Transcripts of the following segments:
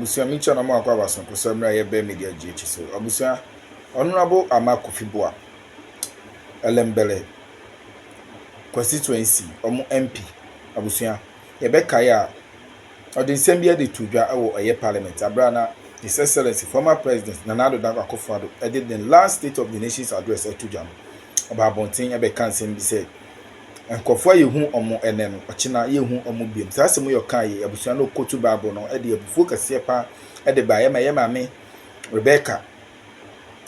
abusia micha na mo akwa baso ko samra ye be media GH so abusia honorable Armah Buah elembele constituency omo MP abusia ye be kaya odinsembia de tudwa ewo eye parliament abrana His Excellency former President Addø did the last State of the Nation's address at Tujam about Bontin ebe kansen bi say enkofo yehu omo enen ochina yehu omo biem sase mo yokan ye abusua no kotu bible no e de abufu kase pa e de ba ye mame Rebecca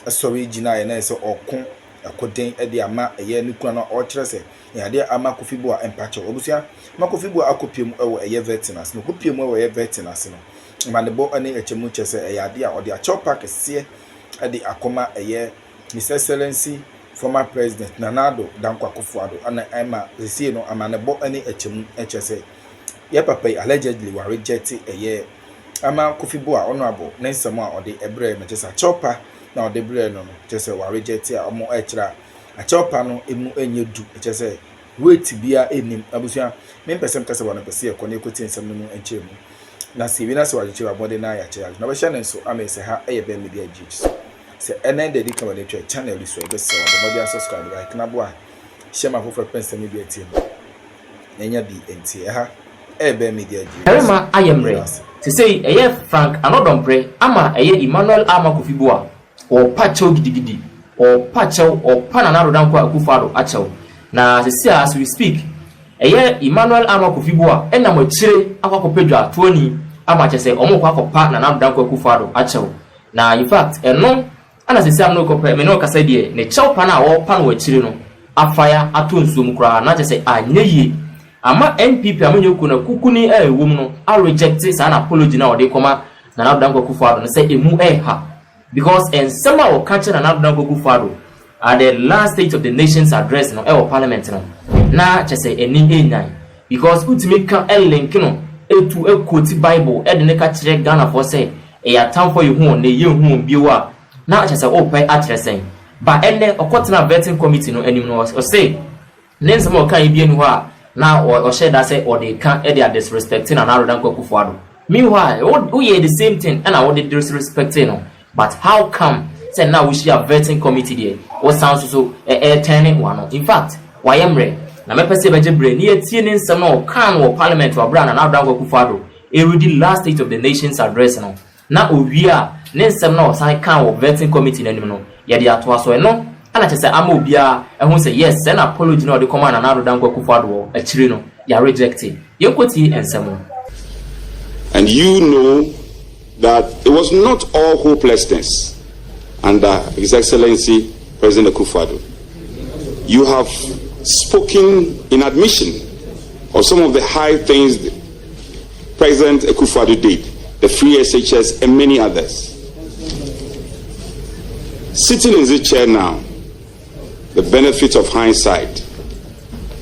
asori gina ye na se okun akoden e de ama eye nukura no o kire se ya de Armah Buah empacho abusua Armah Buah akopiem ewo eye veterans no kopiem ewo eye veterans no manebo ane echemu chese eyade a ode a chopa kese ade akoma eye His Excellency former President Addø ana ema resi no amanebo ane echemu echese ye papa allegedly wa reject eye Armah Buah honorable nensem a ode ebre me chese chopa na ode bre no chese wa reject a omo echira a chopa no emu enye du chese wait bia enim abusua me person kase wa no pese e kone ekoti nsem no enchemu na si bi na se waje wa body na ya che na be hye nso amese ha eye be media GH se enen de dika wade twa channel so e be se wa body subscribe like na bo a share ma for pense media team enya bi enti ha eye be media GH Armah ayemre to say eye As Annor Dompreh ama eye Emmanuel Armah Buah o pacho gidigidi o pacho o panana rodan kwa akufado acho na as we speak eye Emmanuel Armah Buah ena mo chire akwakopedwa tuoni ama chese omo kwakopa na nadan kwa akufado acho na in fact eno ana sisi amno kope me no kasa die ne chawpa na wo pa no chire no afaya atonsuom kura na chese anyeye ama NPP amanyoku na kukuni ewom no a reject sa na apology na ode koma na nadan kwa akufado no say emu ha because ensema o kache na nadan kwa akufado at the last State of the Nation's address no ewo parliament no na chese eni enyan because ultimate kan link no etu ekoti bible e de ne ka kire Ghana for say e ya time for you hu ne ye hu biwa na chese o pe a kire sen ba ene okotena vetting committee no anim no o say nensem o kan bi enu ho a na o share that say o de kan e de disrespecting na Addø kwa Kufuado meanwhile we hear the same thing and I would disrespecting no but how come say now we should have vetting committee there what sounds so turning one in fact why emre na me pese beje bre ni etie ni nsem no kan wo parliament wa bra na Addø kwa Kufuado e read the last State of the Nation's address no na owia ni nsem no san kan wo vetting committee nanim no ye de ato aso no ana chese ama obia ehun say yes an apology no de command na Addø kwa Kufuado a chire no ya rejected yenkoti ensem. And you know that it was not all hopelessness under His Excellency President Kufuado. You have spoken in admission of some of the high things President Kufuado did, the free SHS and many others. Sitting in this chair now, the benefit of hindsight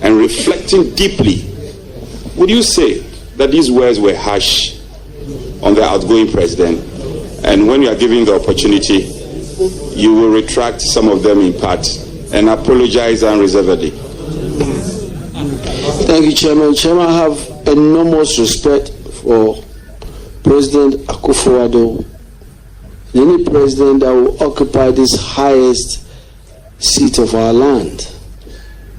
and reflecting deeply, would you say that these words were harsh on the outgoing president, and when you are given the opportunity, you will retract some of them in part and apologize unreservedly? Thank you, Chairman. Chairman, I have enormous respect for President Akufo-Addo, any president that will occupy this highest seat of our land,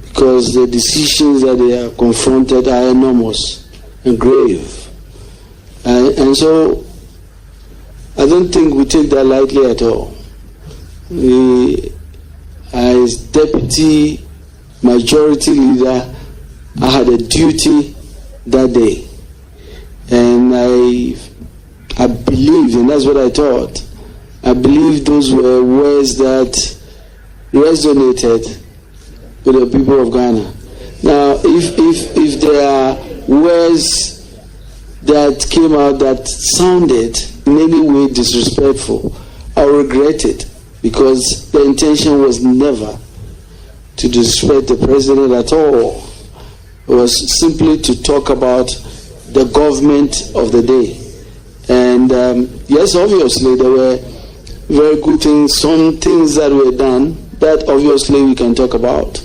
because the decisions that they are confronted are enormous and grave. And so I don't think we take that lightly at all. As deputy majority leader, I had a duty that day, and I believed, and that's what I thought, I believe those were words that resonated with the people of Ghana. Now, if there are words that came out that sounded in any way disrespectful, I regret it, because the intention was never to disrespect the president at all. It was simply to talk about the government of the day. And yes, obviously there were very good things, some things that were done that obviously we can talk about,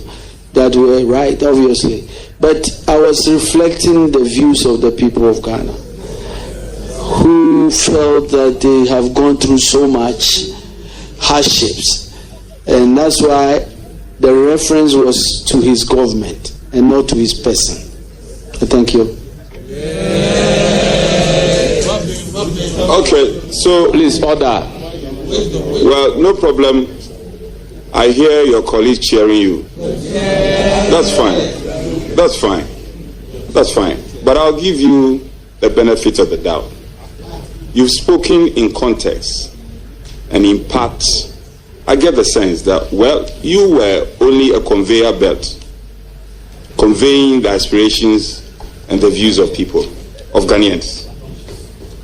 that were right, obviously. But I was reflecting the views of the people of Ghana, who who felt that they have gone through so much hardships. And that's why the reference was to his government and not to his person. Thank you. Okay, so Please order. well, no problem. I hear your colleague cheering you. That's fine. That's fine. That's fine. But I'll give you the benefit of the doubt. You've spoken in context, and in part, I get the sense that, well, you were only a conveyor belt, conveying the aspirations and the views of people, of Ghanaians.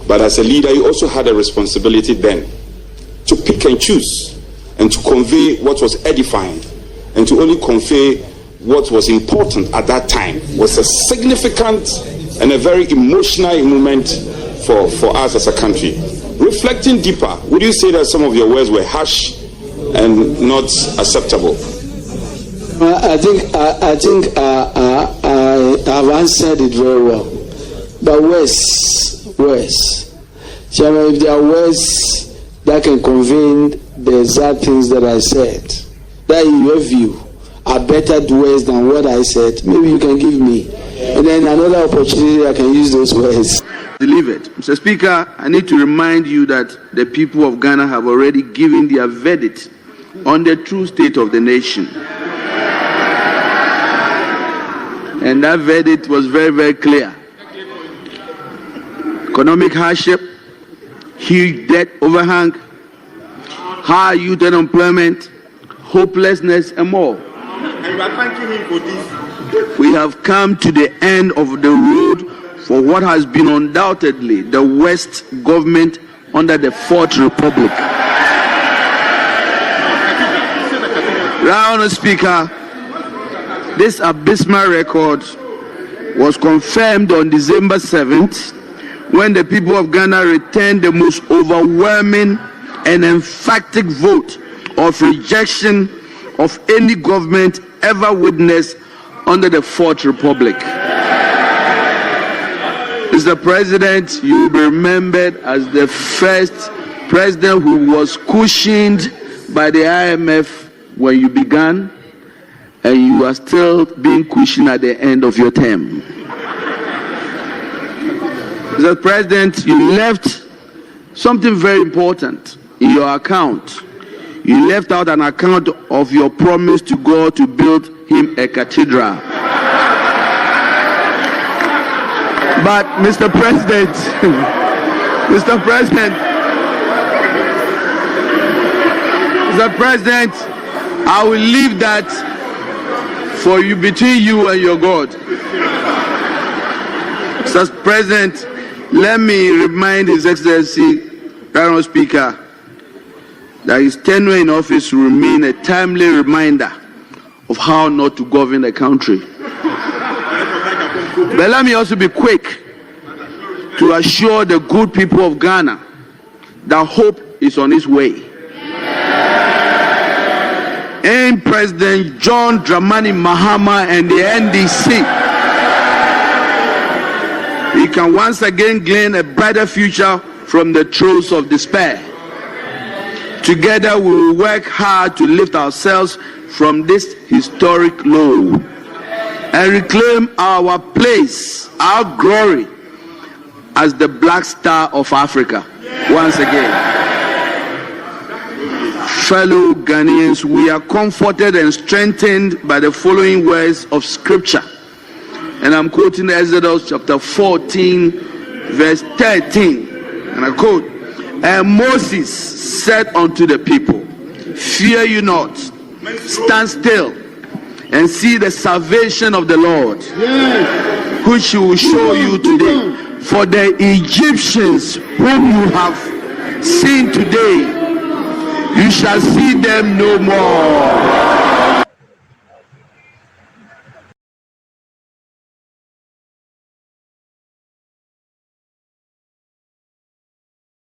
But as a leader, you also had a responsibility then to pick and choose and to convey what was edifying and to only convey what was important at that time. Was a significant and a very emotional moment for us as a country. Reflecting deeper, would you say that some of your words were harsh and not acceptable? I think I've answered it very well. But words. Chairman, if there are words that can convey the exact things that I said, that in your view are better words than what I said, maybe you can give me. And then another opportunity I can use those words. Delivered. Mr. Speaker, I need to remind you that the people of Ghana have already given their verdict on the true state of the nation. And that verdict was very, very clear. Economic hardship, huge debt overhang, high youth unemployment, hopelessness, and more. And we are thanking him for this. We have come to the end of the road for what has been undoubtedly the worst government under the Fourth Republic. Round Speaker, this abysmal record was confirmed on December 7th when the people of Ghana returned the most overwhelming and emphatic vote of rejection of any government ever witnessed under the Fourth Republic. Mr. President, you will be remembered as the first president who was cushioned by the IMF when you began, and you are still being cushioned at the end of your term. Mr. President, you left something very important in your account. You left out an account of your promise to God to build him a cathedral. But Mr. President, Mr. President, I will leave that for you, between you and your God. Mr. President, let me remind His Excellency, Honourable Speaker, that his tenure in office will remain a timely reminder of how not to govern the country. But let me also be quick to assure the good people of Ghana that hope is on its way. In President John Dramani Mahama and the NDC, we can once again glean a brighter future from the throes of despair. Together we will work hard to lift ourselves from this historic low and reclaim our place, our glory as the Black Star of Africa once again. Fellow Ghanaians, we are comforted and strengthened by the following words of scripture. And I'm quoting Exodus chapter 14, verse 13. And I quote, "And Moses said unto the people, Fear you not, stand still, and see the salvation of the Lord, which he will show you today. For the Egyptians whom you have seen today, you shall see them no more."